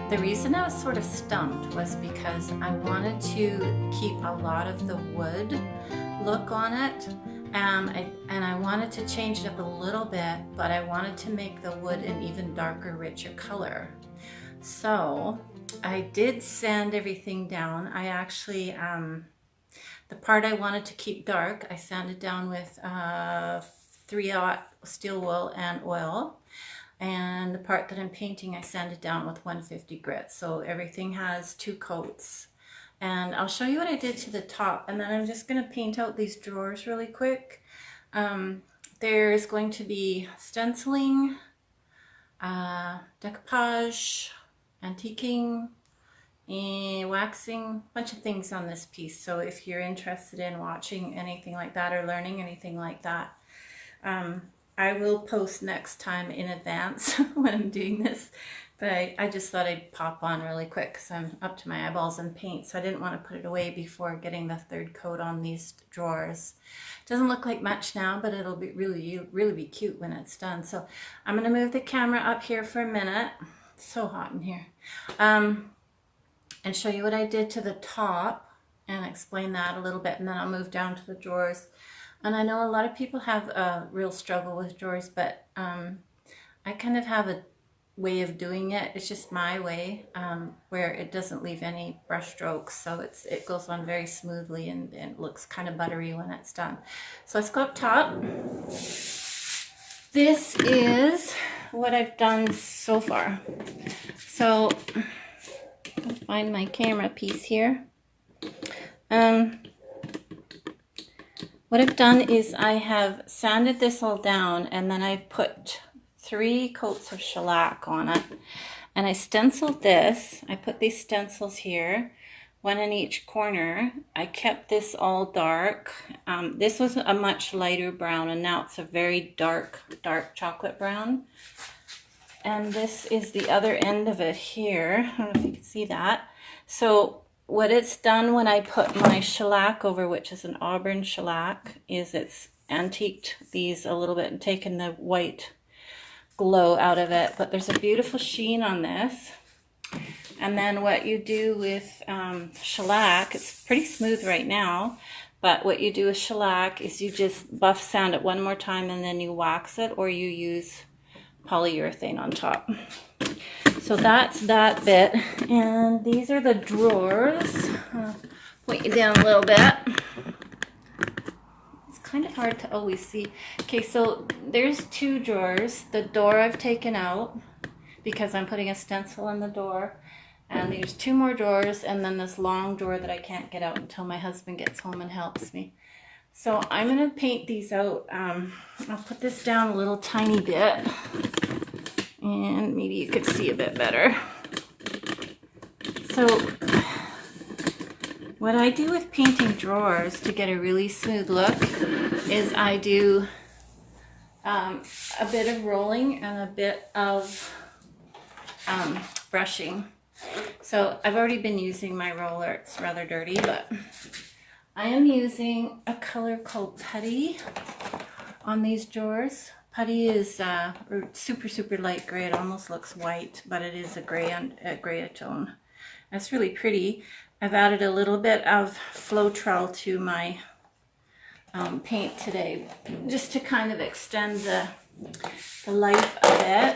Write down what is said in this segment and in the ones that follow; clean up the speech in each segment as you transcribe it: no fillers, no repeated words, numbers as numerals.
The reason I was sort of stumped was because I wanted to keep a lot of the wood look on it, and I wanted to change it up a little bit, but I wanted to make the wood an even darker, richer color. So I did sand everything down. I actually, the part I wanted to keep dark, I sanded down with 3/0 steel wool and oil. And the part that I'm painting, I sanded down with 150 grit. So everything has 2 coats. And I'll show you what I did to the top. And then I'm just going to paint out these drawers really quick. There's going to be stenciling, decopauge, antiquing, and waxing, a bunch of things on this piece. So if you're interested in watching anything like that or learning anything like that, I will post next time in advance when I'm doing this, but I just thought I'd pop on really quick because I'm up to my eyeballs in paint, so I didn't want to put it away before getting the 3rd coat on these drawers. Doesn't look like much now, but it'll be really be cute when it's done. So I'm going to move the camera up here for a minute. It's so hot in here. And show you what I did to the top and explain that a little bit, and then I'll move down to the drawers. And I know a lot of people have a real struggle with drawers, but I kind of have a way of doing it. It's just my way, where it doesn't leave any brush strokes, so it goes on very smoothly and it looks kind of buttery when it's done. So let's go up top. This is what I've done so far. So I'll find my camera piece here. What I've done is I have sanded this all down, and then I've put 3 coats of shellac on it, and I stenciled this. I put these stencils here, 1 in each corner. I kept this all dark. This was a much lighter brown, and now it's a very dark chocolate brown. And this is the other end of it here. I don't know if you can see that. So what it's done when I put my shellac over, which is an auburn shellac, is it's antiqued these a little bit and taken the white glow out of it. But there's a beautiful sheen on this. And then what you do with shellac, it's pretty smooth right now, but what you do with shellac is you just buff sand it one more time and then you wax it, or you use polyurethane on top. So that's that bit, and these are the drawers. I'll point you down a little bit. It's kind of hard to always see. Okay, so there's 2 drawers. The door I've taken out because I'm putting a stencil in the door, and there's 2 more drawers, and then this long drawer that I can't get out until my husband gets home and helps me. So I'm going to paint these out. I'll put this down a little tiny bit, and maybe you could see a bit better. So what I do with painting drawers to get a really smooth look is I do a bit of rolling and a bit of brushing. So I've already been using my roller. It's rather dirty, but I am using a color called Putty on these drawers. Putty is super light gray. It almost looks white, but it is a gray tone. That's really pretty. I've added a little bit of Floetrol to my paint today, just to kind of extend the life of it.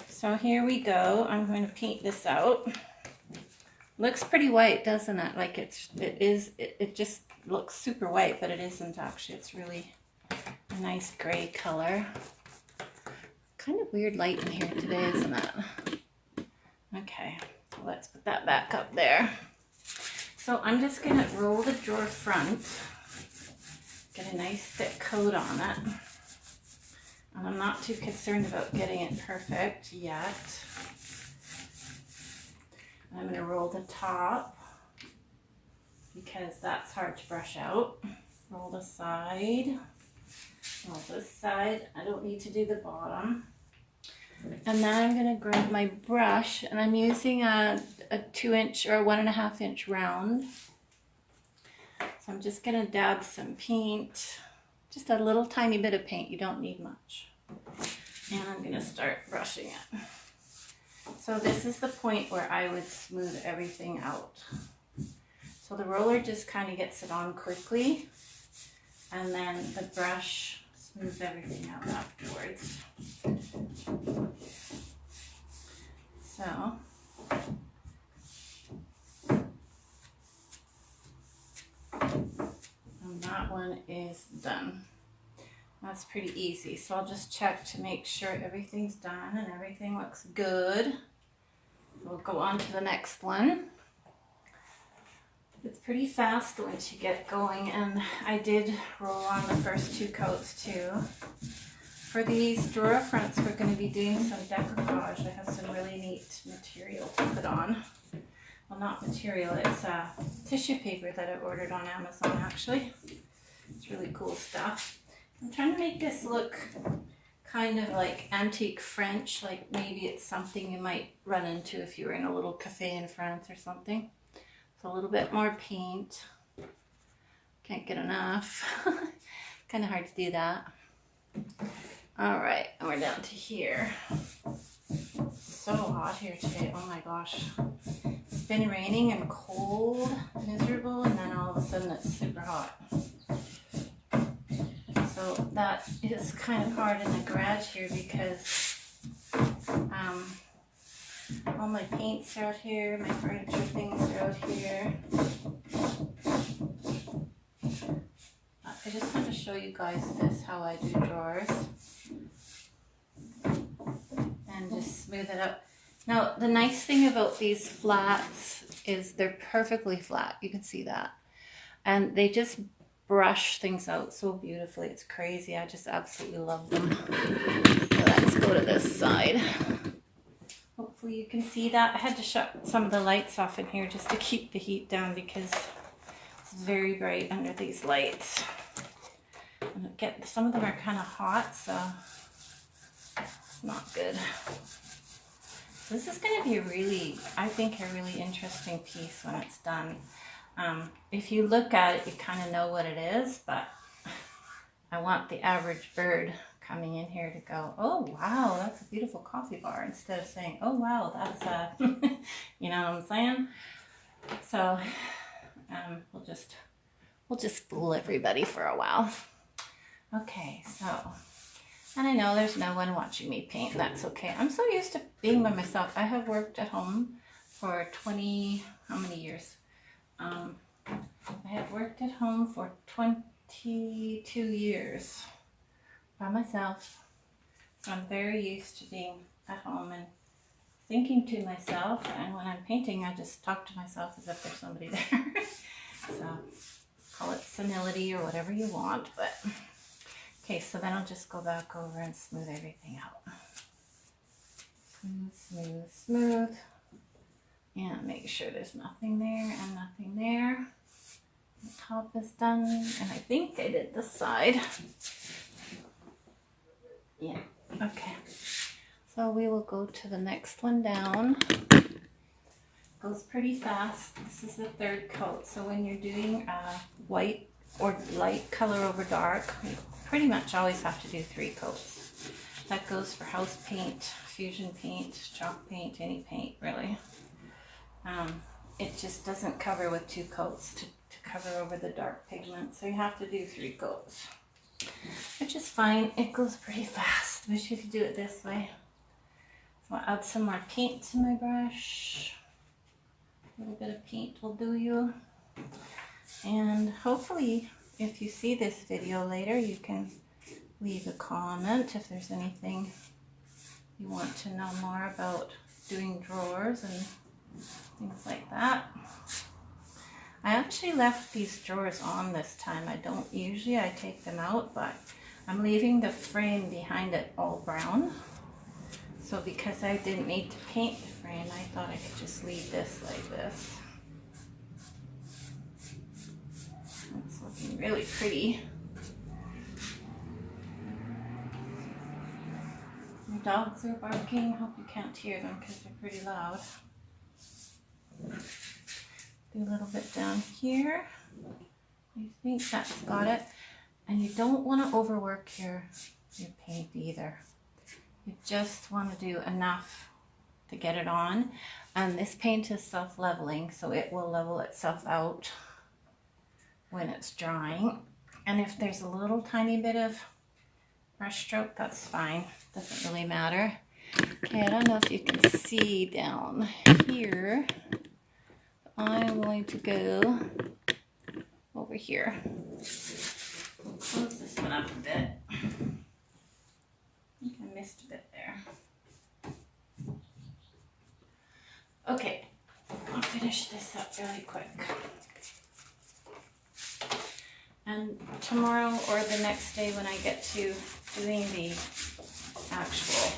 So here we go. I'm going to paint this out. Looks pretty white, doesn't it? Like it just looks super white, but it isn't actually. It's really a nice gray color. Kind of weird light in here today, isn't it? Okay, so let's put that back up there. So I'm just going to roll the drawer front, get a nice thick coat on it. And I'm not too concerned about getting it perfect yet. I'm going to roll the top because that's hard to brush out. Roll the side. Roll this side. I don't need to do the bottom. And then I'm going to grab my brush, and I'm using a 2-inch or 1.5 inch round. So I'm just going to dab some paint, just a little tiny bit of paint. You don't need much. And I'm going to start brushing it. So this is the point where I would smooth everything out. So the roller just kind of gets it on quickly, and then the brush smooths everything out afterwards. So and that one is done. That's pretty easy. So I'll just check to make sure everything's done and everything looks good. We'll go on to the next one. It's pretty fast once you get going, and I did roll on the first 2 coats too. For these drawer fronts, we're going to be doing some decoupage. I have some really neat material to put on. Well, not material, it's tissue paper that I ordered on Amazon actually. It's really cool stuff. I'm trying to make this look kind of like antique French, like maybe it's something you might run into if you were in a little cafe in France or something. So a little bit more paint. Can't get enough. Kind of hard to do that. All right, and we're down to here. So hot here today, oh my gosh. It's been raining and cold, miserable, and then all of a sudden it's super hot. So that is kind of hard in the garage here because all my paints are out here, my furniture things are out here. I just want to show you guys this, how I do drawers. And just smooth it up. Now, the nice thing about these flats is they're perfectly flat. You can see that. And they just brush things out so beautifully. It's crazy. I just absolutely love them. So let's go to this side. Hopefully you can see that. I had to shut some of the lights off in here just to keep the heat down because it's very bright under these lights. And some of them are kind of hot, so it's not good. This is going to be a really, I think, a really interesting piece when it's done. If you look at it, you kind of know what it is, but I want the average bird coming in here to go, oh, wow, that's a beautiful coffee bar, instead of saying, oh, wow, that's a, you know what I'm saying? So we'll just fool everybody for a while. Okay, so, and I know there's no one watching me paint. That's okay. I'm so used to being by myself. I have worked at home for 20, how many years? I have worked at home for 22 years by myself. So I'm very used to being at home and thinking to myself. And when I'm painting, I just talk to myself as if there's somebody there. So call it senility or whatever you want, but okay, so then I'll just go back over and smooth everything out. Smooth, smooth, smooth. And make sure there's nothing there and nothing there. The top is done, and I think I did this side. Yeah, okay. So we will go to the next one down. Goes pretty fast. This is the 3rd coat. So when you're doing white or light color over dark, you pretty much always have to do 3 coats. That goes for house paint, fusion paint, chalk paint, any paint really. It just doesn't cover with 2 coats to cover over the dark pigment, so you have to do 3 coats, which is fine. It goes pretty fast. Wish you could do it this way. So I'll add some more paint to my brush. A little bit of paint will do you. And hopefully, if you see this video later, you can leave a comment if there's anything you want to know more about doing drawers and things like that. I actually left these drawers on this time. I don't usually, I take them out, but I'm leaving the frame behind it all brown. So because I didn't need to paint the frame, I thought I could just leave this like this. It's looking really pretty. My dogs are barking. Hope you can't hear them because they're pretty loud. Do a little bit down here. I think that's got it. And you don't want to overwork your paint either. You just want to do enough to get it on. And this paint is self-leveling, so it will level itself out when it's drying. And if there's a little tiny bit of brush stroke, that's fine. Doesn't really matter. Okay, I don't know if you can see down here. I'm going to go over here. We'll close this one up a bit. I think I missed a bit there. Okay, I'll finish this up really quick. And tomorrow or the next day when I get to doing the actual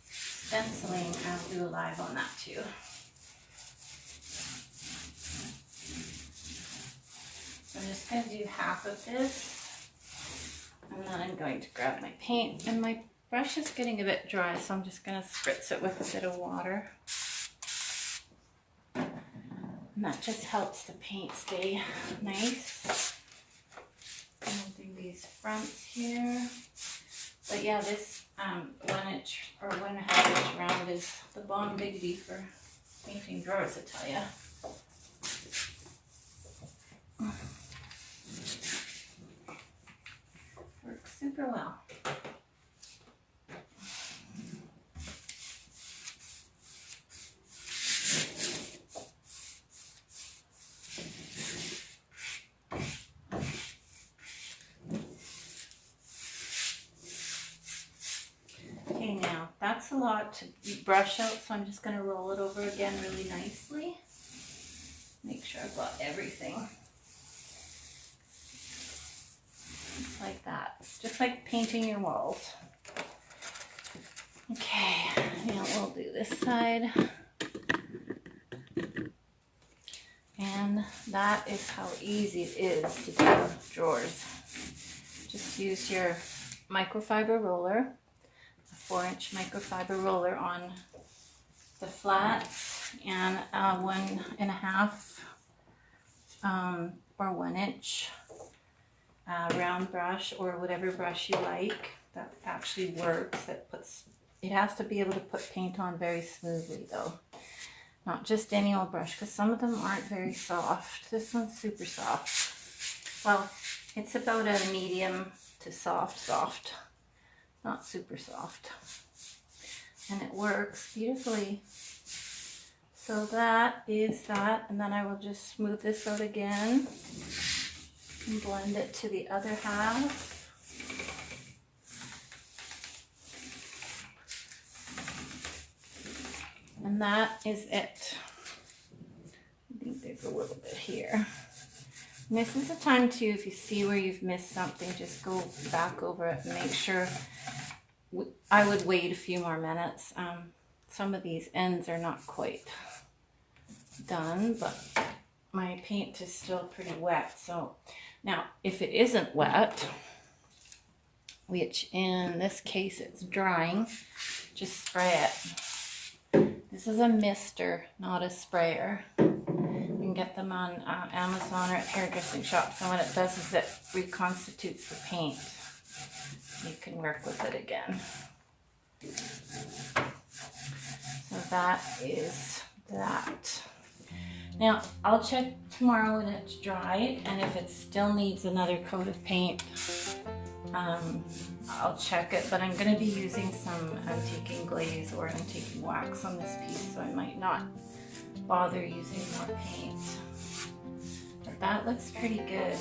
stenciling, I'll do a live on that too. So I'm just going to do half of this, and then I'm going to grab my paint, and my brush is getting a bit dry, so I'm just going to spritz it with a bit of water. And that just helps the paint stay nice. And I'll do these fronts here. But yeah, this 1 inch or 1.5 inch round is the bomb diggity for painting drawers, I tell ya. Works super well. Okay, now that's a lot to brush out, so I'm just going to roll it over again really nicely. Make sure I've got everything. Just like that. Just like painting your walls. Okay, now we'll do this side. And that is how easy it is to do drawers. Just use your microfiber roller, a 4-inch microfiber roller on the flats, and 1.5 or 1 inch round brush, or whatever brush you like that actually works. It has to be able to put paint on very smoothly though. Not just any old brush, because some of them aren't very soft. This one's super soft. Well, it's about a medium to soft, not super soft. And it works beautifully. So that is that, and then I will just smooth this out again and blend it to the other half. And that is it. I think there's a little bit here. And this is the time too, if you see where you've missed something, just go back over it and make sure. I would wait a few more minutes. Some of these ends are not quite done, but my paint is still pretty wet. So now if it isn't wet, which in this case it's drying, just spray it. This is a mister, not a sprayer. You can get them on Amazon or at hairdressing shops, and what it does is it reconstitutes the paint. You can work with it again. So that is that. Now I'll check tomorrow when it's dry, and if it still needs another coat of paint, I'll check it, but I'm going to be using some antiquing glaze or antiquing wax on this piece, so I might not bother using more paint. But that looks pretty good.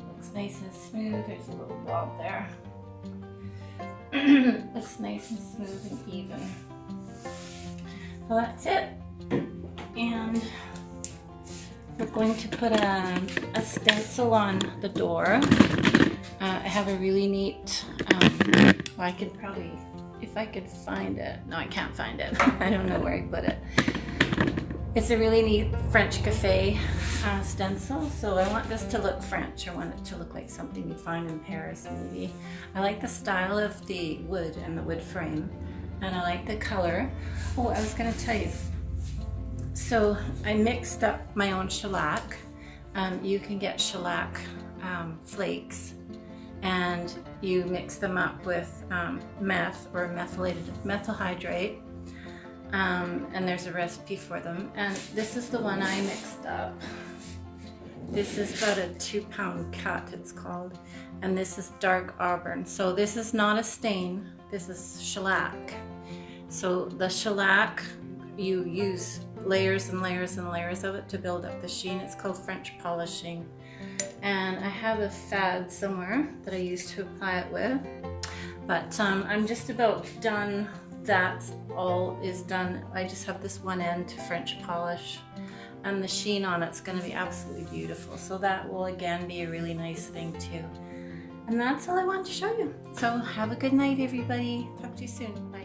Looks nice and smooth. There's a little blob there. Looks nice and smooth and even. So that's it. And we're going to put a stencil on the door. I have a really neat, well, I could probably, if I could find it. No, I can't find it. I don't know where I put it. It's a really neat French cafe stencil. So I want this to look French. I want it to look like something you'd find in Paris maybe. I like the style of the wood and the wood frame. And I like the color. Oh, I was going to tell you. So I mixed up my own shellac. You can get shellac flakes. And you mix them up with meth or methylated methyl hydrate, and there's a recipe for them. And this is the one I mixed up. This is about a 2-pound cut, it's called, and this is dark auburn. So this is not a stain, this is shellac. So the shellac, you use layers and layers and layers of it to build up the sheen. It's called French polishing. And I have a fad somewhere that I used to apply it with, but I'm just about done. That all is done. I just have this one end to French polish, and the sheen on it's going to be absolutely beautiful. So that will again be a really nice thing too. And that's all I want to show you. So have a good night, everybody. Talk to you soon. Bye.